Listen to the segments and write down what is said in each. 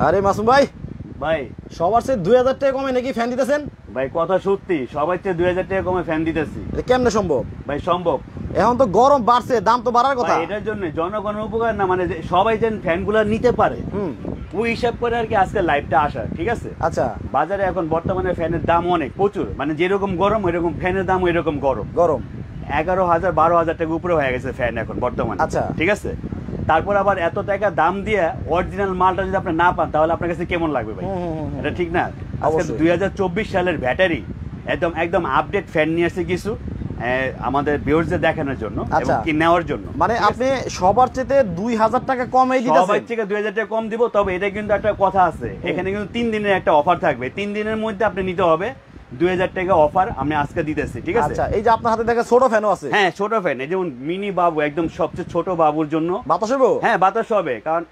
আরে মাসুম ভাই, ভাই সবার চেয়ে 2000 টাকা কমে নাকি ফ্যান দিতেছেন? ভাই কথা সত্যি, সবাই চেয়ে 2000 টাকা কমে ফ্যান দিতেছি। এটা কেমনে সম্ভব? ভাই সম্ভব। এখন তো গরম বাড়ছে, দাম তো বাড়ার কথা। এটার জন্য জনগণের উপকার না, মানে সবাই যেন ফ্যানগুলো নিতে পারে ওই হিসাব করে আর কি আজকে লাইভটা আসা, ঠিক আছে? আচ্ছা, বাজারে এখন বর্তমানে ফ্যানের দাম অনেক প্রচুর, মানে যেরকম গরম ওইরকম ফ্যানের দাম ওইরকম গরম। 11,000 12,000 টাকা উপরে হয়ে গেছে ফ্যান এখন বর্তমানে। আচ্ছা, ঠিক আছে। তারপর আবার এত টাকা দাম দিয়ে অরিজিনাল মালটা যদি আপনি না পান তাহলে আপনার কাছে কেমন লাগবে ভাই? এটা ঠিক না। আজকে 2024 সালের ব্যাটারি একদম একদম আপডেট ফ্যান নিয়ে আসছে কিছু আমাদের ভিউয়ারদের দেখানোর জন্য এবং কি নেওয়ার জন্য। মানে আপনি সবার চেয়ে 2000 টাকা কমই দিতেছেন? সবার থেকে 2000 টাকা কম দিব, তবে এটা কিন্তু একটা কথা আছে, এখানে কিন্তু 3 দিনের একটা অফার থাকবে। 3 দিনের মধ্যে আপনি নিতে হবে। 2000 টাকা অফার আমি আজকে দিতেছি, ঠিক আছে? আচ্ছা, এই যে আপনার হাতে দেখা ছোট ফ্যানও আছে? হ্যাঁ, ছোট ফ্যান, এই যেমন মিনি বাবু, একদম সবচেয়ে ছোট বাবুর জন্য বাতাস হবে। হ্যাঁ, বাতাস হবে, কারণ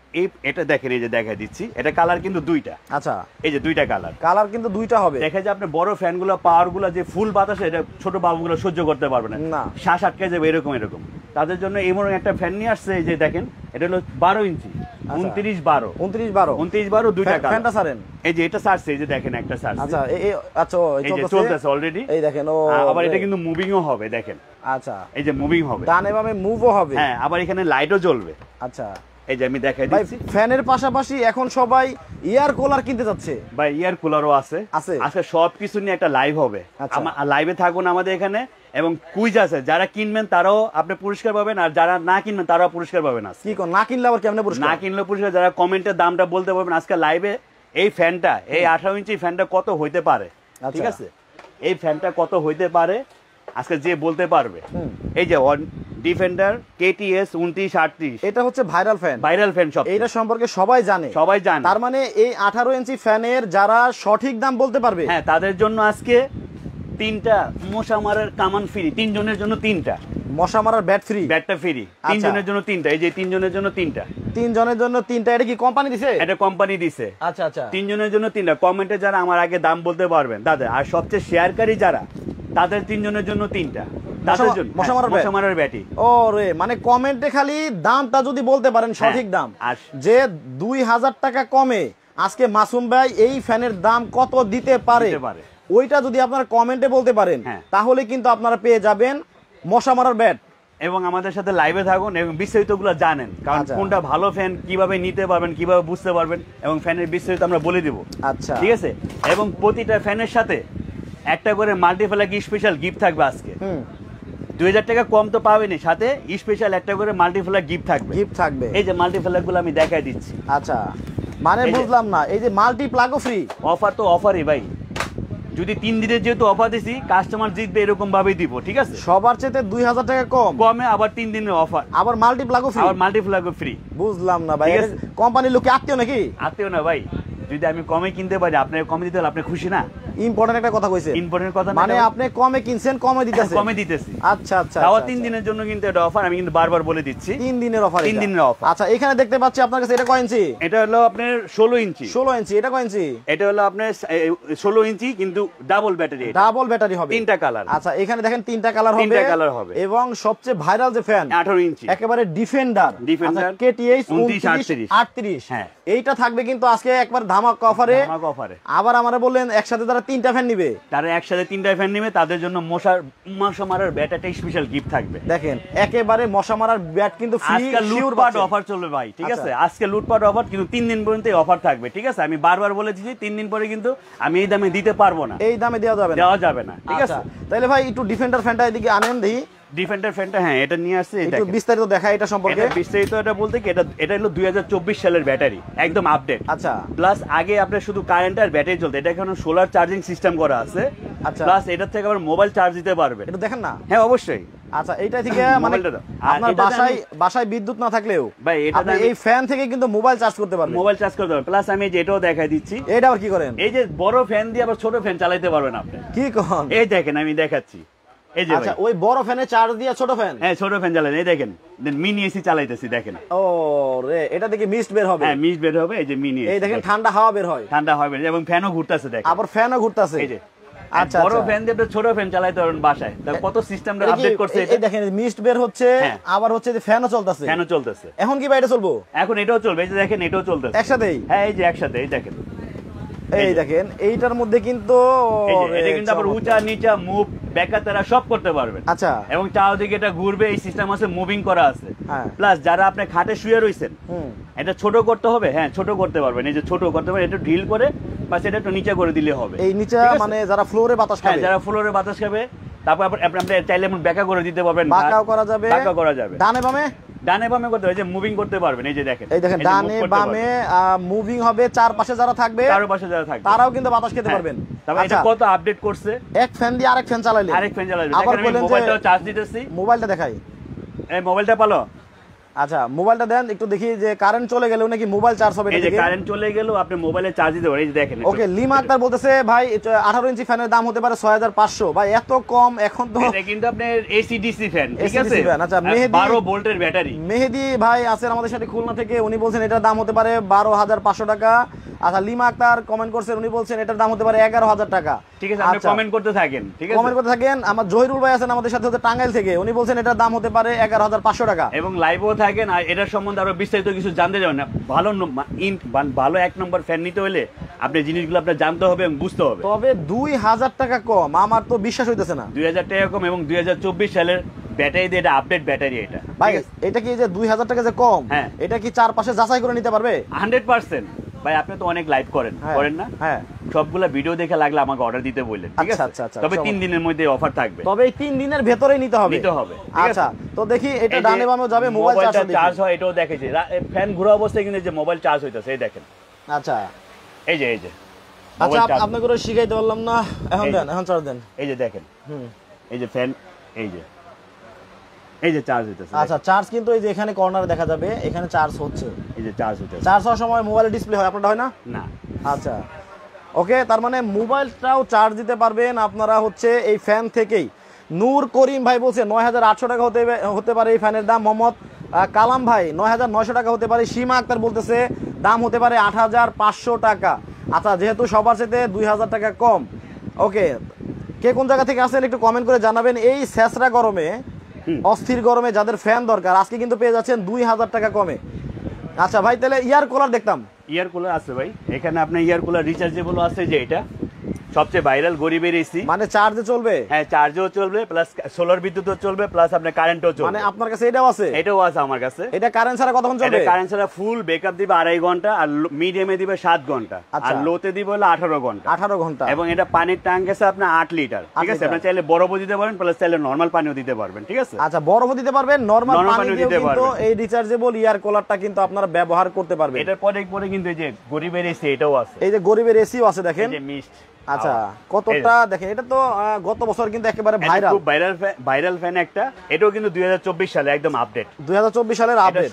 এটা দেখেন, এই যে দেখা দিচ্ছি, এটা কালার কিন্তু দুইটা। আচ্ছা, এই যে দুইটা কালার কিন্তু দুইটা হবে। দেখা যায় আপনি বড় ফ্যানগুলো পাওয়ারগুলো যে ফুল বাতাসে, এটা ছোট বাবুগুলো সহ্য করতে পারবে না, শ্বাস আটকে যাবে এরকম। তাদের জন্য এমন একটা ফ্যান নিয়ে আসছে, এই যে দেখেন, এটা হলো 12 ইঞ্চি, 29-12 দুইটা কালার। ফ্যানটা ছাড়েন, এই যে এটা ছাড়ছে, এই যে দেখেন একটা ছাড়ছে। আচ্ছা, এই যে চলতেছে অলরেডি, এই দেখেন। আবার এটা কিন্তু মুভিংও হবে, দেখেন। আচ্ছা, এই যে মুভিং হবে, ডানে বামে মুভও হবে। হ্যাঁ, আবার এখানে লাইটও জ্বলবে। আচ্ছা, এই যে আমি দেখাই দিচ্ছি। ফ্যানের পাশাপাশি এখন সবাই এয়ার কুলার কিনতে যাচ্ছে ভাই, এয়ার কুলারও আছে। আজকে সবকিছু নিয়ে একটা লাইভ হবে, লাইভে থাকুন আমাদের এখানে, এবং কুইজ আছে, যারা কিনবেন তারাও আপনি পুরস্কার পাবেন, আর যারা না কিনবেন তারাও পুরস্কার পাবেন। কি কোন না কিনলে আবার কেমনে পুরস্কার? না কিনলে পুরস্কার, যারা কমেন্টের দামটা বলতে পারবেন আজকে লাইভে, এই ফ্যানটা, এই 18 ইঞ্চি ফ্যানটা কত হইতে পারে, ঠিক আছে? এই ফ্যানটা কত হইতে পারে আজকে যে বলতে পারবে, এই যে ডিফেন্ডার KTS 2938, এটা হচ্ছে ভাইরাল ফ্যান, সব এটা সম্পর্কে সবাই জানে। তার মানে এই 18 ইঞ্চি ফ্যানের যারা সঠিক দাম বলতে পারবে, হ্যাঁ, তাদের জন্য আজকে 3টা মশা মারার কামান ফ্রি, 3 জনের জন্য 3টা মশা মারার ব্যাটটা ফ্রি, 3 জনের জন্য 3টা। এই যে 3 জনের জন্য 3টা, 3 জনের জন্য 3টা। এটা কি কোম্পানি দিছে? এটা কোম্পানি দিছে। আচ্ছা, 3 জনের জন্য 3টা। কমেন্টে যারা আমার আগে দাম বলতে পারবেন তাদের, আর সবচেয়ে শেয়ারকারী যারা, তাদের 3 জনের জন্য 3টা মশা মারার ব্যাটি। ওরে, মানে কমেন্টে খালি দামটা যদি বলতে পারেন সঠিক দাম, যে 2000 টাকা কমে আজকে মাসুম ভাই এই ফ্যানের দাম কত দিতে পারে, ওইটা যদি আপনারা কমেন্টে বলতে পারেন, তাহলে কিন্তু আপনারা পেয়ে যাবেন মশা মারার ব্যাট। এবং আমাদের সাথে লাইভে থাকুন এবং বিস্তারিতগুলো জানেন, কারণ কোনটা ভালো ফ্যান কিভাবে নিতে পারবেন, কিভাবে বুঝতে পারবেন, এবং ফ্যানের বিস্তারিত আমরা বলে দিব। আচ্ছা, ঠিক আছে? এবং প্রতিটা ফ্যানের সাথে একটা করে মাল্টিপ্লাগ স্পেশাল গিফট থাকবে আজকে। 2000 টাকা কম তো পাবেনি, সাথে স্পেশাল একটা করে মাল্টিপ্লাগ গিফট থাকবে। এই যে মাল্টিপ্লাগ গুলো আমি দেখাই দিচ্ছি। আচ্ছা, মানে বুঝলাম না, এই যে মাল্টিপ্লাগও ফ্রি? অফার তো অফারই ভাই, যদি 3 দিনের যেহেতু অফার দিছি, কাস্টমার জিতবে এরকম ভাবেই দিব, ঠিক আছে? সবার চেয়ে 2000 টাকা কমে, আবার 3 দিনের অফার, আবার মাল্টিপ্লাগও ফ্রি। বুঝলাম না ভাই, কোম্পানির লোকে আত্মীয় নাকি? আত্মীয় না ভাই, যদি আমি কমে কিনতে পারি, আপনার কমে দিতে হলে আপনি খুশি না? ইম্পর্টেন্ট একটা কথা কইছে। ইম্পর্টেন্ট কথা মানে আপনি কমে কিনছেন, কমে দিতেছি। আচ্ছা, তাও 3 দিনের জন্য কিন্তু এটা অফার, আমি কিন্তু বারবার বলে দিচ্ছি 3 দিনের অফার। আচ্ছা, এখানে দেখতে পাচ্ছি আপনার কাছে, এটা কয় ইঞ্চি? এটা হলো আপনার 16 ইঞ্চি। এটা কয় ইঞ্চি? এটা হলো আপনার 16 ইঞ্চি, কিন্তু ডাবল ব্যাটারি হবে, 3টা কালার। আচ্ছা, এখানে দেখেন 3টা কালার হবে, এবং সবচেয়ে ভাইরাল যে ফ্যান 18 ইঞ্চি একেবারে ডিফেন্ডার KTS 2938, হ্যাঁ, এইটা থাকবে কিন্তু আজকে একবার ধামাকা অফারে। আবার আমরা বললেন একসাথে যারা 3টা ফ্যান নিবে, তারা একসাথে 3টা ফ্যান নিবে, তাদের জন্য মশা মারার ব্যাট একটা স্পেশাল গিফট থাকবে। দেখেন, একেবারে মশা মারার ব্যাট কিন্তু ফ্রি। আজকে লুটপাট অফার চলবে ভাই, ঠিক আছে? আজকে লুটপাট অফার, কিন্তু 3 দিন পর্যন্ত এই অফার থাকবে, ঠিক আছে? আমি বারবার বলে দিয়েছি 3 দিন পরে কিন্তু আমি এই দামে দিতে পারবো না, এই দামে দেওয়া যাবে না, ঠিক আছে? তাহলে ভাই একটু ডিফেন্ডার ফ্যানটা এদিকে আনেন দেখি। ডিফেন্ডার ফ্যানটা, হ্যাঁ, এটা নিয়ে আসছে, একটু বিস্তারিত দেখাই এটা সম্পর্কে। বিস্তারিত এটা বলতে কি, এটা হলো 2024 সালের ব্যাটারি, একদম আপডেট। আচ্ছা, প্লাস আগে আপনার শুধু কারেন্ট আর ব্যাটারি চলতে, এটা এখন সোলার চার্জিং সিস্টেম করা আছে। আচ্ছা, প্লাস এটার থেকে আবার মোবাইল চার্জ দিতে পারবেন। এটা দেখেন না? হ্যাঁ, অবশ্যই। আচ্ছা, এইটা থেকে মানে আপনার বাসায় বিদ্যুৎ না থাকলেও ভাই, এটা এই ফ্যান থেকে কিন্তু মোবাইল চার্জ করতে পারবেন, প্লাস আমি এটাও দেখাই দিচ্ছি। এটা আবার কি করেন? এই যে বড় ফ্যান দিয়ে আবার ছোট ফ্যান চালাতে পারবেন আপনি। কি কোন? এই দেখেন, আমি দেখাচ্ছি। এই যে আচ্ছা, ওই বড় ফ্যানে চার্জ দিয়ে ছোট ফ্যান, হ্যাঁ, ছোট ফ্যান চালান। এই দেখেন, মিনি এসি চালাইতেছি, দেখেন। ও রে, এটা থেকে মিস্ট বের হবে। হ্যাঁ, মিস্ট বের হবে। এই যে মিনি, এই দেখেন ঠান্ডা হাওয়া বের হয়, এবং ফ্যানও ঘুরতেছে, দেখেন, আবার ফ্যানও ঘুরতেছে। এই যে আচ্ছা বড় ফ্যান দিয়ে ছোট ফ্যান চালাতে পারবেন বাসায়। কত সিস্টেমটা আপডেট করছে এটা। এই দেখেন মিস্ট বের হচ্ছে, আবার হচ্ছে যে ফ্যানও চলতেছে। ফ্যানও চলতেছে। এখন কি ভাই এটা চলবো? এখন এটাও চলবে। এই যে দেখেন এটাও চলতেছে একসাথেই। হ্যাঁ এই যে একসাথে, এই দেখেন, এই দেখেন এইটার মধ্যে কিন্তু এটা কিন্তু আবার উঁচা নিচা মুভ ব্যাকাতারা সব করতে পারবেন। আচ্ছা, এবং চারদিকে এটা ঘুরবে, এই সিস্টেম আছে, মুভিং করা আছে। প্লাস যারা আপনি খাটে শুয়ে রইছেন, এটা ছোট করতে হবে, হ্যাঁ ছোট করতে পারবেন। এই যে ছোট করতে পারবেন, এটা ঢিল করে বাস এটা একটু নিচে করে দিলে হবে। এই নিচে মানে যারা ফ্লোরে বাতাস খাবে, যারা ফ্লোরে বাতাস খাবে, তারপর আপনি চাইলে এমন ব্যাকা করে দিতে পারবেন, বাঁকাও করা যাবে, বাঁকা করা যাবে। ডানে বামে করতে হবে, যে মুভিং করতে পারবেন। এই যে দেখেন, এই দেখেন ডানে বামে মুভিং হবে। চারপাশে যারা থাকবে, তারাও কিন্তু বাতাস খেতে পারবেন। তবে এটা কত আপডেট করছে, এক ফ্যান দিয়ে আরেক ফ্যান চালাইলে আবার বলেন মোবাইলটা চার্জ দিতেছি। মোবাইলটা দেখাই, এই মোবাইলটা পালো। আচ্ছা মোবাইলটা দেন একটু দেখি যে কারেন্ট চলে গেলেও নাকি মোবাইল চার্জ হবে। এই যে কারেন্ট চলে গেল, আপনি মোবাইলে চার্জ দিতে পারেন। এই যে দেখেন। ওকে, লিমা আক্তার বলতেছে ভাই 18 ইঞ্চি ফ্যানের দাম হতে পারে 6500। ভাই এত কম? এখন তো এটা কিন্তু আপনার এসি ডিসি ফ্যান, ঠিক আছে। আচ্ছা মেহেদি 12 ভোল্টের ব্যাটারি। মেহেদি ভাই আছেন আমাদের সাথে খুলনা থেকে, উনি বলছেন এটার দাম হতে পারে 12500 টাকা। আচ্ছা লিমা আক্তার কমেন্ট করছেন, উনি বলছেন এটার দাম হতে পারে 11000 টাকা। ঠিক আছে, আপনি কমেন্ট করতে থাকেন, ঠিক আছে, কমেন্ট করতে থাকেন। আমার জহিরুল ভাই আছেন আমাদের সাথে টাঙ্গাইল থেকে, উনি বলছেন এটার দাম হতে পারে 11500 টাকা। এবং লাইভও থাকেন। আর এটার সম্বন্ধে আরো বিস্তারিত কিছু জানতে যাবেন না, ভালো এক নম্বর ফ্যান নিতে হলে আপনি জিনিসগুলো আপনার জানতে হবে এবং বুঝতে হবে। তবে 2000 টাকা কম, আমার তো বিশ্বাস হইতেছে না। 2000 টাকা কম এবং 2024 সালের ব্যাটারি দিয়ে, এটা আপডেট ব্যাটারি। এটা ভাই এটা কি যে 2000 টাকা যে কম, এটা কি চারপাশে যাচাই করে নিতে পারবে? 100%। ভাই আপনি তো অনেক লাইভ করেন না? হ্যাঁ, সবগুলা ভিডিও দেখে লাগলে আমাকে অর্ডার দিতে বললেন, ঠিক আছে। তবে 3 দিনের মধ্যে অফার থাকবে। তবে এই 3 দিনের ভেতরেই নিতে হবে। আচ্ছা তো দেখি এটা ডানে বামেও যাবে। মোবাইল চার্জ হয়, এটাও দেখেছি। ফ্যান ঘোরা অবস্থায় কিন্তু যে মোবাইল চার্জ হইতাছে, এই দেখেন। আচ্ছা এই যে আচ্ছা আপনাকে করে শিখাইতে পারলাম না, এখন দেন, এখন চার্জ দেন। এই যে দেখেন, এই যে ফ্যান, এই যে চার্জ হইতাছে। আচ্ছা চার্জ কিন্তু এই যে এখানে কর্নারে দেখা যাবে, এখানে চার্জ হচ্ছে। এই যে চার্জ হইতাছে। চার্জ হওয়ার সময় মোবাইলের ডিসপ্লে হয়, আপনারটা হয় না? না। আচ্ছা ওকে, তার মানে মোবাইলটাও চার্জ দিতে পারবেন আপনারা হচ্ছে এই ফ্যান থেকেই। নূর করিম ভাই বলছে 9800 টাকা হতে পারে এই ফ্যানের দাম। মোহাম্মদ কালাম ভাই 9900 টাকা হতে পারে। সীমা আক্তার বলতেছে দাম হতে পারে 8500 টাকা। আচ্ছা যেহেতু সবার সাথে 2000 টাকা কম। ওকে, কে কোন জায়গা থেকে আসেন একটু কমেন্ট করে জানাবেন। এই শেষরা গরমে, অস্থির গরমে যাদের ফ্যান দরকার, আজকে কিন্তু পেয়ে যাচ্ছেন 2000 টাকা কমে। আচ্ছা ভাই তাহলে ইয়ার কুলার দেখতাম। ইয়ার কুলার আছে ভাই, এখানে আপনার ইয়ার কুলার রিচার্জেবল আছে, যে এটা সবচেয়ে ভাইরাল গরিবের এসি। মানে চার্জে চলবে? হ্যাঁ চার্জেও চলবে, প্লাস সোলার বিদ্যুৎও চলবে, প্লাস আপনার কারেন্টও চলবে। মানে আপনার কাছে এটাও আছে? এটাও আছে আমার কাছে। এটা কারেন্ট ছাড়া কতক্ষণ চলবে? এটা কারেন্ট ছাড়া ফুল ব্যাকআপ দিবে 2.5 ঘন্টা, আর মিডিয়ামে দিবে 7 ঘন্টা, আর লোতে দিবে হলো 18 ঘন্টা। 18 ঘন্টা। এবং এটা পানির ট্যাঙ্ক আছে আপনার 8 লিটার, ঠিক আছে। আপনি চাইলে বরফও দিতে পারেন, প্লাস চাইলে নরমাল পানিও দিতে পারবেন, ঠিক আছে। আচ্ছা বরফও দিতে পারবেন, নরমাল পানিও দিতে পারবেন। কিন্তু এই রিচার্জেবল ইয়ার কুলারটা কিন্তু আপনারা ব্যবহার করতে পারবেন। এটার পরে কিন্তু এই যে গরিবের এসি, এটাও আছে। এই যে গরিবের এসিও আছে দেখেন, এই যে মিস্ট। আচ্ছা কতটা দেখেন, এটা তো গত বছর কিন্তু একেবারে ভাইরাল, খুব ভাইরাল ফ্যান একটা। এটাও কিন্তু 2024 সালে একদম আপডেট। 2024 সালের আপডেট।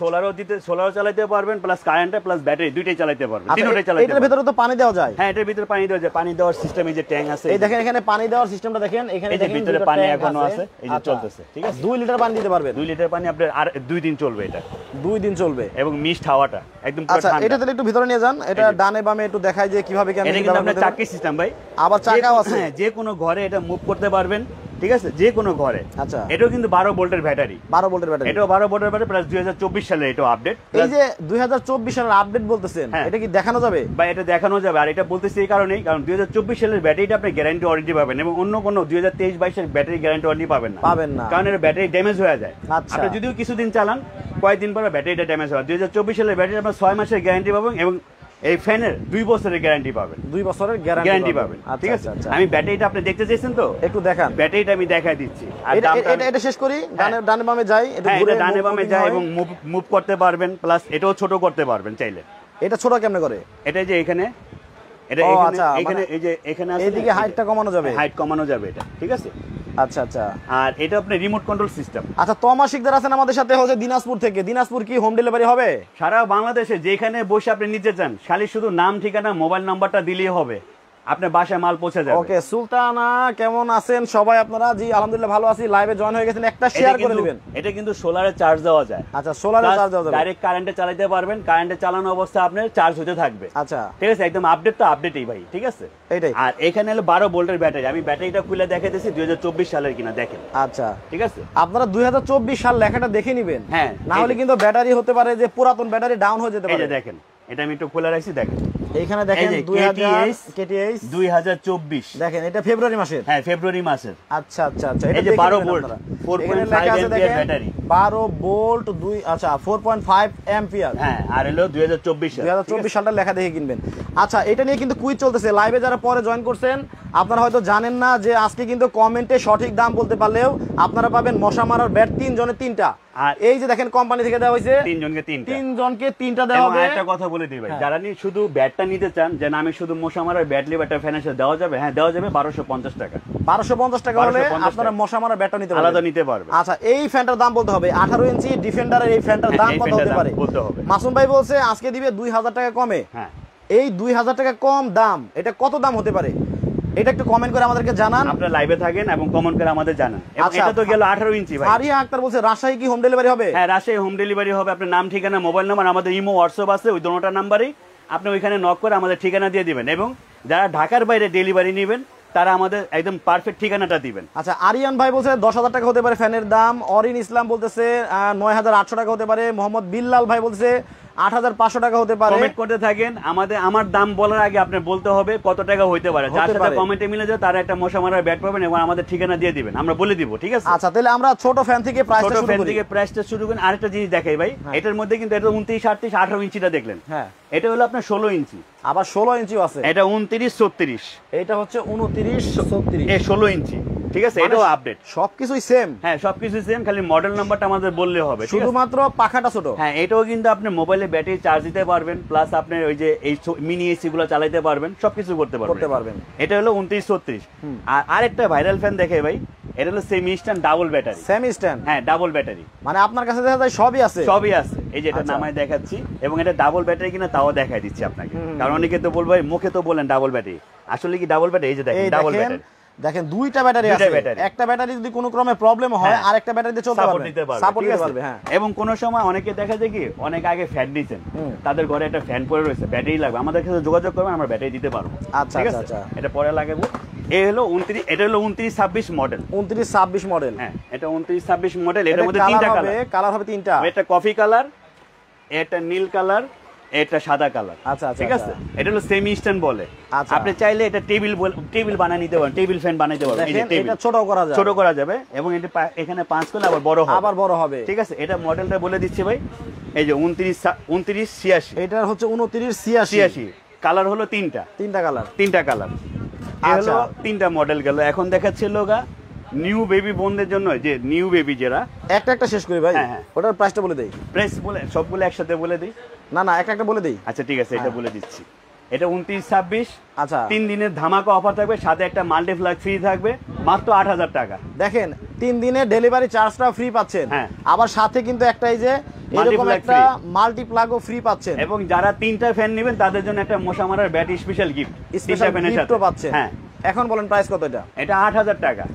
সোলারও চালাতে পারবেন, প্লাস কারেন্টে প্লাস ব্যাটারি দুইটাই চালাতে পারবেন, তিনটাই চালাতে পারবেন। এটার ভিতরে তো পানি দেওয়া যায়? হ্যাঁ এটার ভিতরে পানি দেওয়া যায়। পানি দেওয়ার সিস্টেম, এই যে ট্যাঙ্ক আছে, এই দেখেন এখানে পানি দেওয়ার সিস্টেমটা দেখেন, এখানে দেখেন ভিতরে পানি এখনো আছে, এই যে চলতেছে, ঠিক আছে। 2 লিটার পানি দিতে পারবেন। 2 লিটার পানি আপনার আর 2 দিন চলবে, এটা 2 দিন চলবে। এবং মিস্ট হাওয়াটা একদম পুরো ঠান্ডা। আচ্ছা এটা তাহলে একটু ভিতরে নিয়ে যান, এটা ডানে বামে একটু দেখায় যে কিভাবে কেন। এটা কিন্তু আপনার চাকি সিস্টেম ভাই, আবার চাকাও আছে। হ্যাঁ যে কোনো ঘরে এটা মুভ করতে পারবেন, ঠিক আছে, যে কোনো ঘরে। আচ্ছা এটাও কিন্তু 12 ভোল্টের ব্যাটারি। 12 ভোল্টের ব্যাটারি। এটাও 12 ভোল্টের ব্যাটারি, প্লাস 2024 সালে এটা আপডেট। এই যে 2024 সালের আপডেট বলতেছেন, এটা কি দেখানো যাবে? বা এটা দেখানো যাবে। আর এটা বলতেছি এই কারণেই, কারণ 2024 সালের ব্যাটারিটা আপনি গ্যারান্টি ওয়ারেন্টি পাবেন, এবং অন্য কোনো 2023-22 এর ব্যাটারি গ্যারান্টি ওয়ারেন্টি পাবেন না। কারণ এর ব্যাটারি ড্যামেজ হয়ে যায়। আপনি যদিও কিছুদিন চালান, কয়েকদিন পরে ব্যাটারিটা ড্যামেজ হয়। 2024 সালের ব্যাটারি আপনার 6 মাসের গ্যারান্টি পাবেন, এবং এই ফ্যানের 2 বছরের গ্যারান্টি পাবেন। 2 বছরের গ্যারান্টি পাবেন, ঠিক আছে। আমি ব্যাটারিটা আপনি দেখতে চাইছেন তো, একটু দেখান। ব্যাটারিটা আমি দেখাই দিচ্ছি। আর এটা শেষ করি, ডানে বামে যাই, এটা ঘুরে ডানে বামে যায় এবং মুভ করতে পারবেন, প্লাস এটাও ছোট করতে পারবেন চাইলে। এটা ছোট কেমনে করে? এটা যে এখানে, এটা এখানে এই যে এখানে আছে, এইদিকে হাইটটা কমানো যাবে। হাইট কমানো যাবে এটা, ঠিক আছে। আচ্ছা আচ্ছা। আর এটা আপনি রিমোট কন্ট্রোল সিস্টেম। আচ্ছা তমা শিকদার আছেন আমাদের সাথে, হচ্ছে দিনাজপুর থেকে। দিনাজপুর কি হোম ডেলিভারি হবে? সারা বাংলাদেশে যেখানে বসে আপনি নিতে চান, খালি শুধু নাম, ঠিকানা, মোবাইল নাম্বারটা দিলেই হবে। আপনার বাসায় মাল পৌঁছে যাবে। ওকে, সুলতানা কেমন আছেন সবাই আপনারা? জি আলহামদুলিল্লাহ ভালো আছি। লাইভে জয়েন হয়ে গেছেন, একটা শেয়ার করে দিবেন। এটা কিন্তু সোলারে চার্জ দেওয়া যায়। আচ্ছা, সোলারে চার্জ দেওয়া যাবে, ডাইরেক্ট কারেন্টে চালাতে পারবেন, কারেন্টে চালানো অবস্থায় আপনার চার্জ হতে থাকবে। আচ্ছা ঠিক আছে, একদম আপডেট তো আপডেটই ভাই, ঠিক আছে এইটাই। আর এখানে হলো 12 ভোল্টের ব্যাটারি, আমি ব্যাটারিটা খুলে দেখাইতেছি 2024 সালের কিনা দেখেন। আচ্ছা ঠিক আছে, আপনারা 2024 সাল লেখাটা দেখে নেবেন, হ্যাঁ, না হলে কিন্তু ব্যাটারি হতে পারে যে পুরাতন ব্যাটারি ডাউন হয়ে যেতে পারে। এই যে দেখেন, এটা আমি একটু খুলে রাখছি, দেখেন এইখানে দেখেন 2024 দেখেন, এটা ফেব্রুয়ারি মাসের। হ্যাঁ, ফেব্রুয়ারি মাসের। আচ্ছা আচ্ছা আচ্ছা, এই যে 12 ভোল্ট 4.5 অ্যাম্পিয়ার ব্যাটারি, 12 ভোল্ট 2 আচ্ছা 4.5 অ্যাম্পিয়ার। হ্যাঁ, আর হলো 2024 সালটা লেখা দেখে কিনবেন। আচ্ছা, এটা নিয়ে কিন্তু কুইজ চলতেছে লাইভে, যারা পরে জয়েন করছেন আপনারা হয়তো জানেন না যে আজকে কিন্তু কমেন্টে সঠিক দাম বলতে পারলেও আপনারা পাবেন মশা মারার ব্যাট 3 জনের 3টা। আর এই যে দেখেন কোম্পানি থেকে দেওয়া হয়েছে 3 জনকে 3টা, 3 জনকে 3টা দেওয়া হবে। একটা কথা বলে দিই ভাই, যারা নি শুধু ব্যাটটা নিতে চান যে আমি শুধু মশা মারার ব্যাট নিব, একটা ফ্যানের দেওয়া যাবে। হ্যাঁ, দেওয়া যাবে 1250 টাকা। 1250 টাকা হলে আপনারা মশা মারার ব্যাটটা নিতে পারবেন, আলাদা নিতে পারবেন। আচ্ছা, এই ফ্যানটার দাম বলতে হবে 18 ইঞ্চি ডিফেন্ডারের এই ফ্যানটার দাম কত হতে পারে বলতে হবে। মাসুম ভাই বলছে আজকে দিবে 2000 টাকা কমে। হ্যাঁ, এই 2000 টাকা কম দাম, এটা কত দাম হতে পারে এটা একটু কমেন্ট করে আমাদেরকে জানান। আপনারা লাইভে থাকেন এবং কমেন্ট করে আমাদের জানান। এটা তো গেল 18 ইঞ্চি ভাই। আরিয়া আক্তার বলছে রাজশাহী কি হোম ডেলিভারি হবে? হ্যাঁ, রাজশাহী হোম ডেলিভারি হবে। আপনার নাম, ঠিকানা, মোবাইল নাম্বার, আমাদের ইমো হোয়াটসঅ্যাপ আছে, ওই দুটোটা নাম্বারই আপনি ওইখানে নক করে আমাদের ঠিকানা দিয়ে দিবেন। এবং যারা ঢাকার বাইরে ডেলিভারি নেবেন তারা আমাদের একদম পারফেক্ট ঠিকানাটা দিবেন। আচ্ছা, আরিয়ান ভাই বলছে 10,000 টাকা হতে পারে ফ্যানের দাম। অরিন ইসলাম বলতেছে 9,800 টাকা হতে পারে। মোহাম্মদ বিল্লাল ভাই বলছে 8,500 টাকা হতে পারে। কমেন্ট করতে থাকেন, আমার দাম বলার আগে আপনি বলতে হবে কত টাকা হইতে পারে। যার সাথে কমেন্টে মিলে যায় তারা একটা মশা মারার ব্যাট পাবেন এবং আমাদের ঠিকানা দিয়ে দিবেন, আমরা বলে দিব। ঠিক আছে, আচ্ছা তাহলে আমরা ছোট ফ্যান থেকে প্রাইসটা শুরু করি। আরেকটা জিনিস দেখাই ভাই, এটার মধ্যে কিন্তু এটা 29, 38, 18 ইঞ্চিটা দেখলেন। হ্যাঁ, এটা হলো আপনার 16 ইঞ্চি, আবার 16 ইঞ্চিও আছে। এটা 29, 36, এটা হচ্ছে 29, 36, এই 16 ইঞ্চি। ঠিক আছে, এটাও আপডেট, সবকিছুই সেম। হ্যাঁ, সবকিছু সেম, খালি মডেল নাম্বারটা আমাদের বললে হবে, শুধুমাত্র পাখাটা ছোট। হ্যাঁ, এটাও কিন্তু আপনি মোবাইলে ব্যাটারি চার্জ দিতে পারবেন, প্লাস আপনি ওই যে এই মিনি এসি গুলো চালাতে পারবেন, সবকিছু করতে পারবেন। এটা হলো 29, 36। আর আরেকটা ভাইরাল ফ্যান দেখে ভাই, এটা হলো semi stand double battery. Semi stand, হ্যাঁ, ডাবল ব্যাটারি, মানে আপনার কাছে দেখা যায় সবই আছে। সবই আছে, এই যে এটা নামায় দেখাচ্ছি। এবং এটা ডাবল ব্যাটারি কিনা তাও দেখাই দিচ্ছি আপনাকে, কারণ অনেকে তো বলবে মুখে তো বলেন ডাবল ব্যাটারি, আসলে কি ডাবল ব্যাটারি? এই যে দেখেন ডাবল ব্যাটারি, দেখেন দুইটা ব্যাটারি আছে। একটা ব্যাটারি যদি কোনো ক্রমে প্রবলেম হয় আরেকটা ব্যাটারি দিয়ে চলতে পারবে, সাপোর্ট দিতে পারবে। হ্যাঁ, এবং কোন সময় অনেকে দেখা যায় কি অনেক আগে ফ্যান দিয়েছেন, তাদের ঘরে একটা ফ্যান পড়ে রয়েছে, ব্যাটারি লাগবে, আমাদের কাছে যোগাযোগ করবেন, আমরা ব্যাটারি দিতে পারবো। আচ্ছা আচ্ছা, এটা পরে লাগাবো। এই হলো 29, এটা হলো 29, 26 মডেল। 29, 26 মডেল। হ্যাঁ, এটা 29, 26 মডেল। এর মধ্যে তিনটা কালার হবে, তিনটা। এটা কফি কালার, এটা নীল কালার, এটা সাদা কালার। আচ্ছা আচ্ছা, ঠিক আছে, এটা হলো সেমি স্ট্যান্ড বলে। আপনি চাইলে এটা টেবিল বানিয়ে নিতে পারেন, টেবিল ফ্যান বানাইতে পারবেন। এই যে টেবিল ছোট করা যাবে এবং এটা এখানে 5 করলে আবার বড় হবে। ঠিক আছে, এটা মডেলটা বলে দিচ্ছি ভাই, এই যে 29, 86। এটা হচ্ছে 29, 86। কালার হলো তিনটা কালার। আচ্ছা, তিনটা মডেল গেল। এখন দেখাচ্ছিল গা নিউ বেবি বোনদের জন্য, যে নিউ বেবি যারা। একটা শেষ করি ভাই, ওটার প্রাইসটা বলে দেই। প্রাইস বলে সবগুলো একসাথে বলে দেই? না, একটা বলে দেই। আচ্ছা ঠিক আছে, এটা বলে দিচ্ছি। এটা 29, 26। আচ্ছা, 3 দিনের ধামাকা অফার থাকবে, সাথে একটা মাল্টি প্লাগ ফ্রি থাকবে, মাত্র 8,000 টাকা। দেখেন 3 দিনের ডেলিভারি চার্জটা ফ্রি পাচ্ছেন। হ্যাঁ, আবার সাথে কিন্তু একটা এই যে এরকম একটা মাল্টি প্লাগও ফ্রি পাচ্ছেন। এবং যারা 3টা ফ্যান নেবেন তাদের জন্য একটা মশা মারার ব্যাট স্পেশাল গিফট, স্পেশাল গিফটও পাচ্ছেন। হ্যাঁ, এখন বলেন প্রাইস কত? এটা 8,000 টাকা।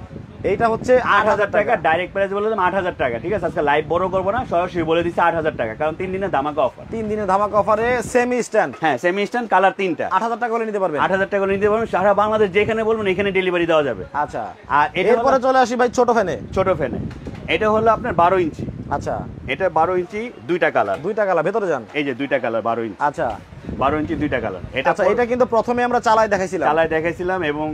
এইটা হচ্ছে 8,000 টাকা, ডাইরেক্ট প্রাইস বলে দিলাম 8,000 টাকা। ঠিক আছে, আজকে লাইভ বড় করবো না, সরাসরি বলে দিচ্ছি 8,000 টাকা, কারণ 3 দিনের ধামাকা অফার। 3 দিনের ধামাকা অফারে সেমি স্ট্যান্ড। হ্যাঁ, সেমি স্ট্যান্ড, কালার 3টা, 8,000 টাকা করে নিতে পারবেন। 8,000 টাকা করে নিতে পারবেন, সারা বাংলাদেশ যেখানে বলবেন এখানে ডেলিভারি দেওয়া যাবে। আচ্ছা, আর এরপরে চলে আসি ভাই ছোট ফ্যানে। এটা হলো আপনার 12 ইঞ্চি। আচ্ছা, এটা 12 ইঞ্চি, দুইটা কালার। ভেতরে যান, এই যে দুইটা কালার 12 ইঞ্চি। আচ্ছা, 12 ইঞ্চি দুইটা কালার। এটা কিন্তু প্রথমে আমরা চালাই দেখাইছিলাম এবং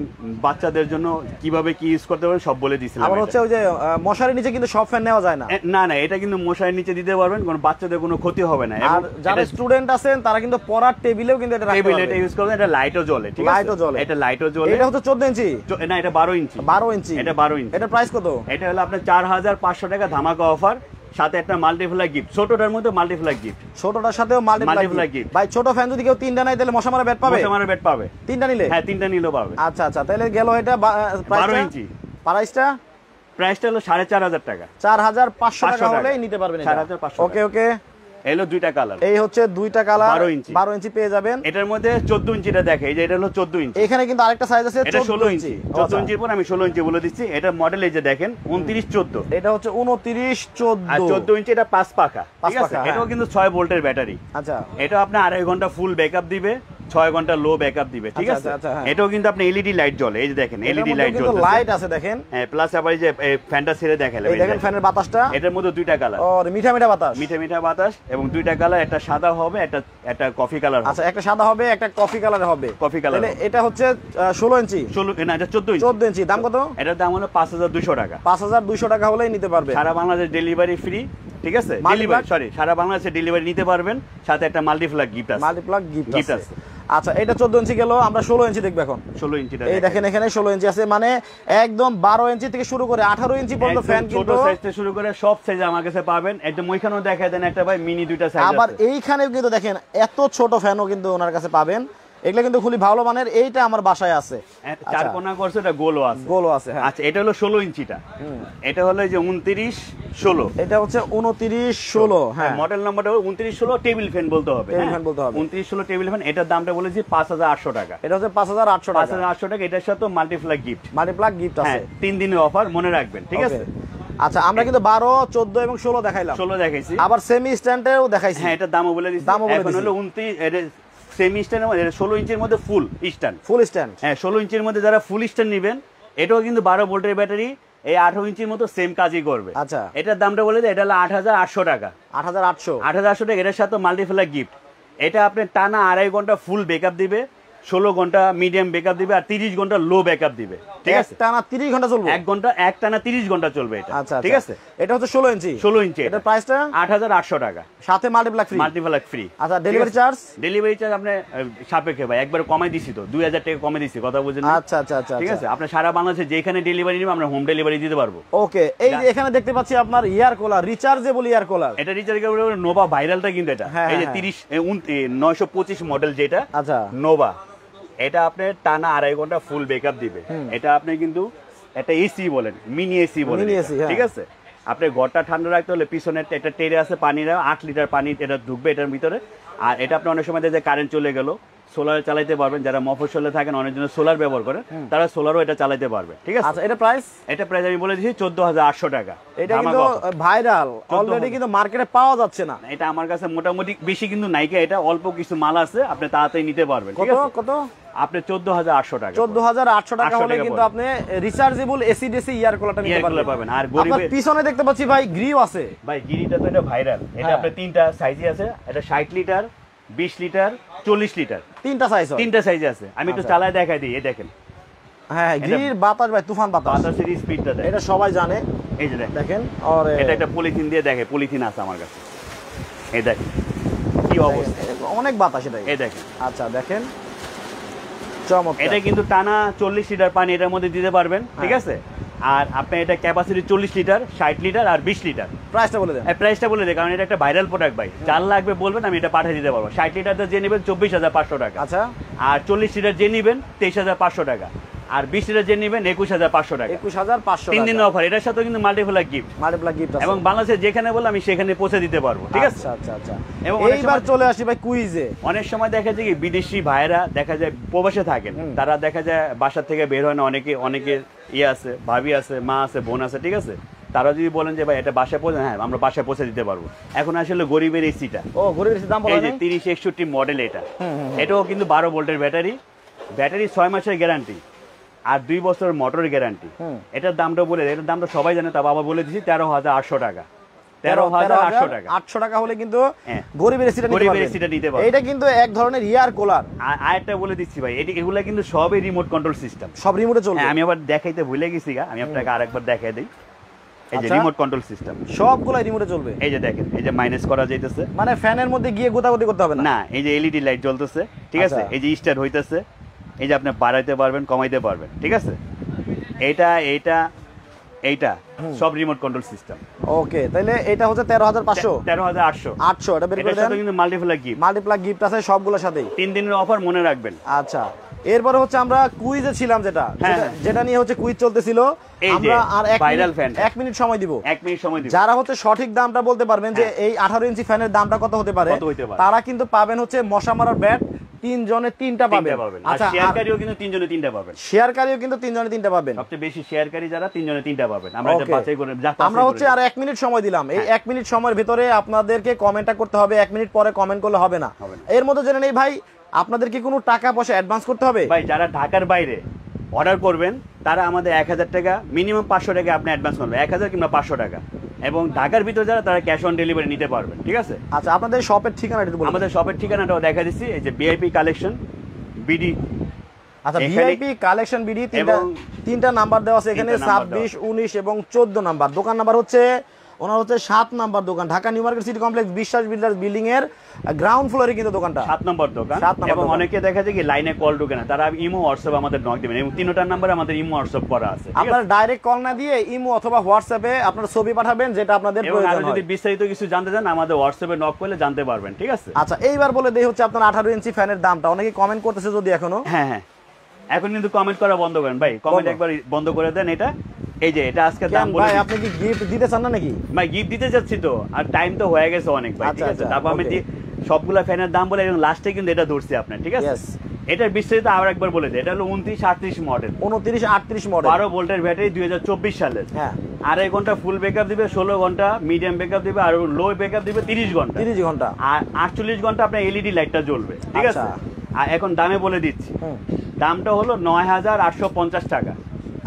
বাচ্চাদের জন্য কিভাবে কি ইউজ করতে পারবেন সব বলে দিয়েছিলাম। আবার হচ্ছে ওই যে মশারির নিচে কিন্তু সব ফ্যান নেওয়া যায় না। না, এটা কিন্তু মশারির নিচে দিতে পারবেন, কোনো বাচ্চাদের কোনো ক্ষতি হবে না। আর যারা স্টুডেন্ট আছেন তারা কিন্তু পড়ার টেবিলেও কিন্তু এটা রাখতে পারবে। এটা ইউজ করবেন, এটা লাইটও জ্বলে। ঠিক আছে, এটা লাইটও জ্বলে। এটা হচ্ছে 14 ইঞ্চি। না, এটা 12 ইঞ্চি। এটা 12 ইঞ্চি। এটা প্রাইস কত? এটা হলো আপনার 4,500 টাকা ধামাকা অফার, সাথে একটা মাল্টিপ্লাই গিফট। ছোটটার মধ্যে মাল্টিপ্লাই গিফট, ছোটটার সাথেও মাল্টিপ্লাই গিফট। ভাই ছোট ফ্যান যদি কেউ 3টা নেয় তাহলে মশা মারা ব্যাট পাবে? মশা মারা ব্যাট পাবে 3টা নিলে? হ্যাঁ, 3টা নিলেও পাবে। আচ্ছা আচ্ছা, তাহলে গেল এটা 12 ইঞ্চি। প্রাইসটা হলো 4,500 টাকা। 4,500 টাকা হলেই নিতে পারবেন এটা। 4,500। ওকে, এলো দুইটা কালার, এই হচ্ছে দুইটা কালার 12 ইঞ্চি 12 ইঞ্চি পেয়ে যাবেন। এটার মধ্যে 14 ইঞ্চিটা দেখে, এই যে এটা হলো 14 ইঞ্চি। এখানে কিন্তু আরেকটা সাইজ আছে 16 ইঞ্চি। 14 ইঞ্চির পর আমি 16 ইঞ্চি বলে দিচ্ছি। এটা মডেল এই যে দেখেন 29 14, এটা হচ্ছে 29 14 আর 14 ইঞ্চি এটা 5 পাখা, ঠিক আছে। এটাও কিন্তু 6 ভোল্টের ব্যাটারি। আচ্ছা, এটা আপনি 2.5 ঘন্টা ফুল ব্যাকআপ দিবে, 6 ঘন্টা লো ব্যাকআপ দিবে, ঠিক আছে। এটাও কিন্তু আপনি এলইডি লাইট জ্বলে, এই যে দেখেন এলইডি লাইট জ্বলছে, লাইট আছে দেখেন। হ্যাঁ, প্লাস আবার এই যে ফ্যানটা ছেড়ে দেখালে, এই দেখেন ফ্যানের বাতাসটা, এটার মধ্যে দুইটা কালার, ও মিঠা মিঠা বাতাস, মিঠা মিঠা বাতাস, এবং দুইটা কালার, একটা সাদা হবে, একটা কফি কালার। আচ্ছা, একটা সাদা হবে, একটা কফি কালার হবে, কফি কালার। তাহলে এটা হচ্ছে 16 ইঞ্চি, 16 না, এটা 14 ইঞ্চি। 14 ইঞ্চি। দাম কত? এটার দাম হলো 5200 টাকা। 5200 টাকা হলেই নিতে পারবে। সারা বাংলাদেশ ডেলিভারি ফ্রি, ঠিক আছে। ডেলিভারি সারা বাংলাদেশে ডেলিভারি নিতে পারবেন, সাথে একটা মাল্টিপ্লাগ গিফট আছে। মাল্টিপ্লাগ গিফট আছে। আচ্ছা, এটা 14 ইঞ্চি গেল, আমরা 16 ইঞ্চি দেখব এখন। 16 ইঞ্চিটা এই দেখেন, এখানে 16 ইঞ্চি আছে, মানে একদম 12 ইঞ্চি থেকে শুরু করে 18 ইঞ্চি পর্যন্ত ফ্যান, কিন্তু ছোট সাইজ থেকে শুরু করে সব সাইজ আমার কাছে পাবেন। একদম ওইখানেও দেখায় দেন একটা ভাই, মিনি দুইটা সাইজ আছে। আবার এইখানেও কিন্তু দেখেন এত ছোট ফ্যানও কিন্তু ওনার কাছে পাবেন। এগুলো কিন্তু খুবই ভালো মানের। এইটা আমার বাসায় আছে, চার কোণা করছে, এটা গোলও আছে, গোলও আছে। হ্যাঁ, আচ্ছা, এটা হলো 16 ইঞ্চিটা, এটা হলো এই যে 29 16, এটা হচ্ছে 29 16। হ্যাঁ, মডেল নাম্বারটা হলো 29 16, টেবিল ফ্যান বলতে হবে, টেবিল ফ্যান বলতে হবে। 29 16 টেবিল ফ্যান। এটার দামটা বলেছি 5800 টাকা। এটা হচ্ছে 5800 টাকা। 5800 টাকা। এটার সাথে মাল্টিপ্লাগ গিফট, মাল্টিপ্লাগ গিফট আছে। 3 দিনের অফার, মনে রাখবেন, ঠিক আছে। আচ্ছা, আমরা কিন্তু 12 14 এবং 16 দেখাইলাম, 16 দেখাইছি, আবার সেমি স্ট্যান্ডেও দেখাইছি। হ্যাঁ, এটা দামও বলে দিছি। এখন হলো 29, এটা সেমি স্ট্যান্ড, 16 ইঞ্চির মধ্যে ফুল স্ট্যান্ড, ফুল স্ট্যান্ড। হ্যাঁ, 16 ইঞ্চির মধ্যে যারা ফুল স্ট্যান্ড নেবেন, এটাও কিন্তু 12 ভোল্টের ব্যাটারি, এই 18 ইঞ্চির মতো সেম কাজই করবে। আচ্ছা, এটার দামটা বলে দেয়, এটা হলো 8800 টাকা। 8800 টাকা। এটার সাথে মাল্টিপ্লাগ গিফট। এটা আপনি টানা 2.5 ঘন্টা ফুল ব্যাকআপ দিবে, 16 ঘন্টা মিডিয়াম ব্যাকআপ দিবে, আর 30 ঘন্টা লো ব্যাকআপ দিবে, ঠিক আছে। টানা 30 ঘন্টা চলবে, এক টানা 30 ঘন্টা চলবে এটা, ঠিক আছে। এটা হচ্ছে 16 ইঞ্চি। 16 ইঞ্চি। এটা প্রাইসটা 8800 টাকা, সাথে মাল্টিপ্লাগ ফ্রি। Multiplug free. আচ্ছা, ডেলিভারি চার্জ? ডেলিভারি চার্জ আপনি সাপেক্ষে ভাই, একবার কমাই দিছি তো, 2000 টাকা কমে দিছি, কথা বুঝেন? আচ্ছা আচ্ছা আচ্ছা, ঠিক আছে। আপনি সারা বাংলাদেশে যেখানে ডেলিভারি নেবেন, আমরা হোম ডেলিভারি দিতে পারবো। ওকে, এই যে এখানে দেখতে পাচ্ছি আপনার ইয়ার কুলার, রিচার্জেবল ইয়ার কুলার। এটা রিচার্জেবল নোভা ভাইরালটা কিন্তু এটা, এই যে 925 মডেল যেটা, আচ্ছা, নোভা। এটা আপনি টানা 2.5 ঘন্টা ফুল ব্যাকআপ দিবে। এটা আপনি কিন্তু একটা এসি বলেন, মিনি এসি বলেন, ঠিক আছে। আপনি ঘরটা ঠান্ডা রাখতে হলে পিছনে একটা টেরে আছে, পানি 8 লিটার পানি এটা ঢুকবে এটার ভিতরে। আর এটা আপনি অনেক সময় যে কারেন্ট চলে গেল, সোলার চালাতে পারবেন। যারা মফস্বলে থাকেন, অনেকজন সোলার ব্যবহার করেন, তারা সোলারও এটা চালাতে পারবে, ঠিক আছে। আচ্ছা, এটা প্রাইস আমি বলে দিচ্ছি 14800 টাকা। এটা কিন্তু ভাইরাল, অলরেডি কিন্তু মার্কেটে পাওয়া যাচ্ছে না। এটা আমার কাছে মোটামুটি বেশি কিন্তু নাইকা, এটা অল্প কিছু মাল আছে, আপনি তাড়াতাড়ি নিতে পারবেন। কত? আপনি 14800 টাকা। 14800 টাকা হলে কিন্তু আপনি রিচার্জেবল এসি ডিসি ইয়ার কুলারটা নিতে পারবেন। আর গরিবের পিছনে দেখতে পাচ্ছি ভাই গ্রিও আছে। ভাই, গিরিটা তো এটা ভাইরাল। এটা আপনি তিনটা সাইজে আছে, এটা 60 লিটার, 20 লিটার, 40 লিটার, তিনটা সাইজ আছে। আমি একটু চালায় দেখাই দিই, এই দেখেন। হ্যাঁ, গিরির বাতাস ভাই, তুফান বাতাস, বাতাসের স্পিডটা দেখেন, এটা সবাই জানে। এই যে দেখেন, আর এটা একটা পলিথিন দিয়ে দেখে, পলিথিন আছে আমার কাছে, এই দেখেন কি অবস্থা, অনেক বাতাস এটা, এই দেখেন। আচ্ছা, দেখেন চমৎকার। এটা কিন্তু টানা 40 লিটার পানি এটার মধ্যে দিতে পারবেন, ঠিক আছে। আর আপনি এটা ক্যাপাসিটি 40 লিটার, 60 লিটার আর 20 লিটার। প্রাইসটা বলে দেন। প্রাইসটা বলে দেন, কারণ এটা একটা ভাইরাল প্রোডাক্ট ভাই। যার লাগবে বলবেন, আমি এটা পাঠিয়ে দিতে পারবো। 60 লিটারটা যে নেবেন 24500 টাকা। আচ্ছা, আর 40 লিটার যে নেবেন 23500 টাকা। আর 20 লিটার যে নেবেন 21500 টাকা। 21500 3 দিনের অফার। এটার সাথে কিন্তু মাল্টিপ্লাগ গিফট আছে, এবং বাংলাদেশে যেখানে বলে আমি সেখানে পৌঁছে দিতে পারবো, ঠিক আছে। আচ্ছা আচ্ছা আচ্ছা। এবং এইবার চলে আসি ভাই কুইজে। অনেক সময় দেখা যায় কি বিদেশি ভাইরা দেখা যায় প্রবাসে থাকেন, তারা দেখা যায় বাসা থেকে বের হয় না, অনেকে ইয়ে আছে, ভাবি আছে, মা আছে, বোন আছে, ঠিক আছে। তারা যদি বলেন যে ভাই এটা বাসায় পৌঁছে, হ্যাঁ আমরা বাসায় পৌঁছে দিতে পারবো। এখন আসলে গরিবের এসিটা, গরিবের এসির দাম এই যে 3061 মডেল, এটাও কিন্তু 12 ভোল্টের ব্যাটারি, 6 মাসের গ্যারান্টি আর 2 বছরের মোটর গ্যারান্টি। এটার দামটা বলে, এটার দামটা সবাই জানে, তা বাবা বলে দিচ্ছি 13800 টাকা। 13800 টাকা। 800 টাকা হলে কিন্তু গরিবের এসিটা নিতে পারবেন। এটা কিন্তু এক ধরনের ইয়ার কুলার। আর একটা বলে দিচ্ছি ভাই, এগুলা কিন্তু সবই রিমোট কন্ট্রোল সিস্টেম, সব রিমোটে চলবে। আমি আবার দেখাইতে ভুলে গেছি, আমি আপনাকে আরেকবার দেখাই দিই। এই যে রিমোট কন্ট্রোল সিস্টেম, সবগুলাই রিমোটে চলবে। এই যে দেখেন, এই যে মাইনাস করা যাইতেছে, মানে ফ্যানের মধ্যে গিয়ে গোতাগতি করতে হবে না। এই যে এলইডি লাইট জ্বলতেছে, ঠিক আছে। এই যে স্টার্ট হইতেছে, এই যে আপনি বাড়াইতে পারবেন, কমাইতে পারবেন, ঠিক আছে। এইটা সব রিমোট কন্ট্রোল সিস্টেম। ওকে, তাহলে এটা হচ্ছে 13500 13800 800 এটা বের করে দেন। কিন্তু মাল্টিপ্লাগ গিফট আছে সবগুলোর সাথেই। 3 দিনের অফার মনে রাখবেন। আচ্ছা, এরপরে হচ্ছে আমরা কুইজে ছিলাম, যেটা নিয়ে হচ্ছে কুইজ চলতেছিল। আমরা আর 1 মিনিট সময় দিব। 1 মিনিট সময় দিব। যারা হচ্ছে সঠিক দামটা বলতে পারবেন যে এই 18 ইঞ্চি ফ্যানের দামটা কত হতে পারে, তারা কিন্তু পাবেন হচ্ছে মশা মারার ব্যাট, 3 জনে 3টা পাবেন। আচ্ছা, শেয়ারকারীও কিন্তু 3 জনে 3টা পাবেন। সবচেয়ে বেশি শেয়ারকারী যারা 3 জনে 3টা পাবেন। আমরা এটা বাছাই করে আমরা হচ্ছে আর 1 মিনিট সময় দিলাম। এই 1 মিনিট সময়ের ভিতরে আপনাদেরকে কমেন্টটা করতে হবে। 1 মিনিট পরে কমেন্ট করলে হবে না। এর মধ্যে জেনে নেই ভাই, আপনাদের কি কোনো টাকা পয়সা অ্যাডভান্স করতে হবে? ভাই, যারা ঢাকার বাইরে অর্ডার করবেন তারা আমাদের 1000 টাকা, মিনিমাম 500 টাকা আপনি অ্যাডভান্স করবেন, 1000 কিংবা 500 টাকা। এবং ঢাকার ভিতরে যারা, তারা ক্যাশ অন ডেলিভারি নিতে পারবেন। ঠিক আছে? আচ্ছা, আপনাদের শপের ঠিকানাটা একটু বলুন। আমাদের শপের ঠিকানাটাও দেখা দিচ্ছি, এই যে ভিআইপি কালেকশন বিডি। আচ্ছা, ভিআইপি কালেকশন বিডি, তিনটা নাম্বার দেওয়া আছে এখানে, 26, 19 এবং 14 নাম্বার। দোকান নাম্বার হচ্ছে ওনার হচ্ছে 7 নাম্বার দোকান, Dhaka new market city complex বিশ্বাস বিল্ডার্স বিল্ডিং এর গ্রাউন্ড ফ্লোরে কিন্তু দোকানটা। 7 নম্বর দোকান। এবং অনেকে দেখা যায় কি লাইনে কল ঢোকে না, তারা ইমো হোয়াটসঅ্যাপ আমাদের নক দিবেন, এবং 3টার নাম্বারে আমাদের ইমো হোয়াটসঅ্যাপ করা আছে। আপনারা ডাইরেক্ট কল না দিয়ে ইমো অথবা হোয়াটসঅ্যাপে আপনারা ছবি পাঠাবেন, যেটা আপনাদের প্রয়োজন হয়। যদি বিস্তারিত কিছু জানতে চান আমাদের হোয়াটসঅ্যাপে নক করলে জানতে পারবেন। ঠিক আছে? আচ্ছা, এইবার বলে দেই হচ্ছে আপনার 18 ইঞ্চি ফ্যানের দামটা। অনেকে কমেন্ট করতেছে যদি এখনো। হ্যাঁ, এখন কিন্তু কমেন্ট করা বন্ধ করেন ভাই, কমেন্ট একবার বন্ধ করে দেন। এটা এই যে এটা আজকে দাম বলে। ভাই, আপনি কি গিফট দিতে চান না নাকি? ভাই, গিফট দিতে যাচ্ছি তো, আর টাইম তো হয়ে গেছে অনেক ভাই। ঠিক আছে? তারপর আমি সবগুলা ফ্যানের দাম বলে এবং লাস্টে কিন্তু এটা ধরছি আপনার। ঠিক আছে? এটার বিস্তারিত আবার একবার বলে দেয়। এটা হলো 2938 মডেল, 2938 মডেল, 12 ভোল্টের ব্যাটারি, 2024 সালের। হ্যাঁ, 2.5 ঘন্টা ফুল ব্যাকআপ দিবে, 16 ঘন্টা মিডিয়াম ব্যাকআপ দিবে, আর লো ব্যাকআপ দিবে 30 ঘন্টা, আর 48 ঘন্টা আপনার এলইডি লাইটটা জ্বলবে। ঠিক আছে? আর এখন দামে বলে দিচ্ছি, দামটা হলো 9850 টাকা।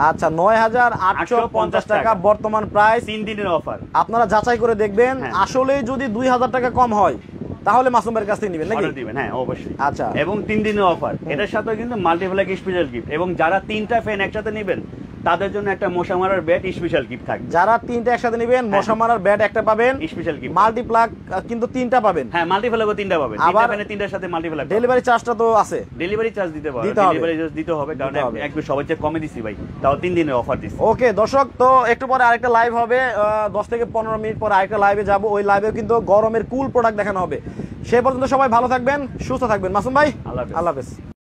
আচ্ছা, 9850 টাকা বর্তমান প্রাইস। 3 দিনের অফার। আপনারা যাচাই করে দেখবেন, আসলে যদি 2000 টাকা কম হয় তাহলে মাসুম ভাইয়ের কাছ থেকে নেবেন নাকি? অর্ডার দিবেন, হ্যাঁ অবশ্যই। আচ্ছা, এবং 3 দিনের অফার, এটার সাথে কিন্তু মাল্টিপ্লাগ স্পেশাল গিফট, এবং যারা 3টা ফ্যান একসাথে নেবেন তাদের জন্য একটা মশা মারার ব্যাট স্পেশাল গিফট থাকবে। যারা 3টা একসাথে নেবেন, মশা মারার ব্যাট একটা পাবেন, স্পেশাল গিফট। মাল্টিপ্লাগ কিন্তু 3টা পাবেন। হ্যাঁ, মাল্টিপ্লাগও 3টা পাবেন। আবার 3টার সাথে মাল্টিপ্লাগ। ডেলিভারি চার্জটা তো আছে, ডেলিভারি চার্জ দিতে হবে, ডেলিভারি চার্জ দিতে হবে, কারণ একবার সবাই চেয়ে কমে দিছি ভাই, তাও 3 দিনের অফার দিছি। ওকে দর্শক, তো একটু পরে আরেকটা লাইভ হবে, 10 থেকে 15 মিনিট পরে আরেকটা লাইভে যাব। ওই লাইভেও কিন্তু গরমের কুল প্রোডাক্ট দেখানো হবে। সে পর্যন্ত সবাই ভালো থাকবেন, সুস্থ থাকবেন। মাসুম ভাই, আল্লাহ হাফেজ।